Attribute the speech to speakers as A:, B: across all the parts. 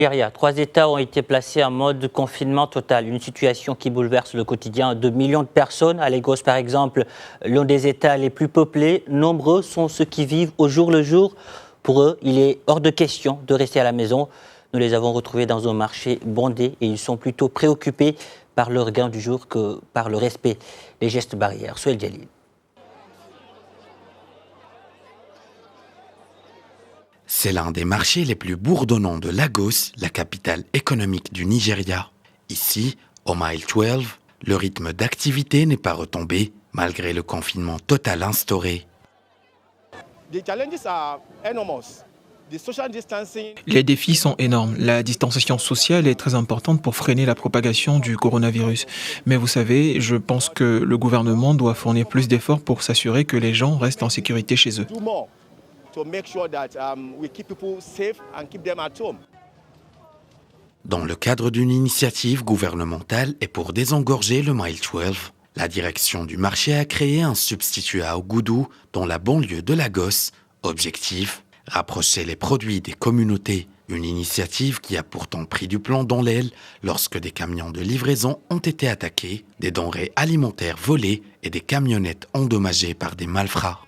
A: Nigeria, 3 États ont été placés en mode confinement total, une situation qui bouleverse le quotidien de millions de personnes. À Lagos, par exemple, l'un des États les plus peuplés, nombreux sont ceux qui vivent au jour le jour. Pour eux, il est hors de question de rester à la maison. Nous les avons retrouvés dans un marché bondé et ils sont plutôt préoccupés par leur gain du jour que par le respect des gestes barrières. Souel Djalil.
B: C'est l'un des marchés les plus bourdonnants de Lagos, la capitale économique du Nigeria. Ici, au Mile 12, le rythme d'activité n'est pas retombé malgré le confinement total instauré.
C: Les défis sont énormes. La distanciation sociale est très importante pour freiner la propagation du coronavirus. Mais vous savez, je pense que le gouvernement doit fournir plus d'efforts pour s'assurer que les gens restent en sécurité chez eux.
B: Dans le cadre d'une initiative gouvernementale et pour désengorger le Mile 12, la direction du marché a créé un substitut à Ogoudou dans la banlieue de Lagos. Objectif, rapprocher les produits des communautés. Une initiative qui a pourtant pris du plomb dans l'aile lorsque des camions de livraison ont été attaqués, des denrées alimentaires volées et des camionnettes endommagées par des malfrats.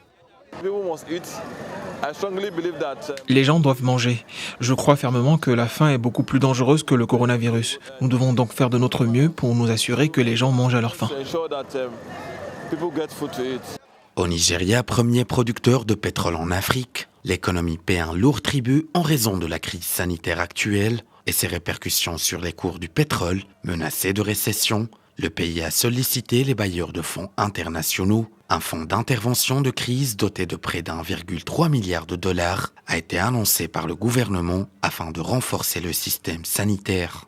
C: Les gens doivent manger. Je crois fermement que la faim est beaucoup plus dangereuse que le coronavirus. Nous devons donc faire de notre mieux pour nous assurer que les gens mangent à leur faim.
B: Au Nigeria, premier producteur de pétrole en Afrique, l'économie paie un lourd tribut en raison de la crise sanitaire actuelle et ses répercussions sur les cours du pétrole. Menacé de récession, le pays a sollicité les bailleurs de fonds internationaux. Un fonds d'intervention de crise doté de près d'1,3 milliard de dollars a été annoncé par le gouvernement afin de renforcer le système sanitaire.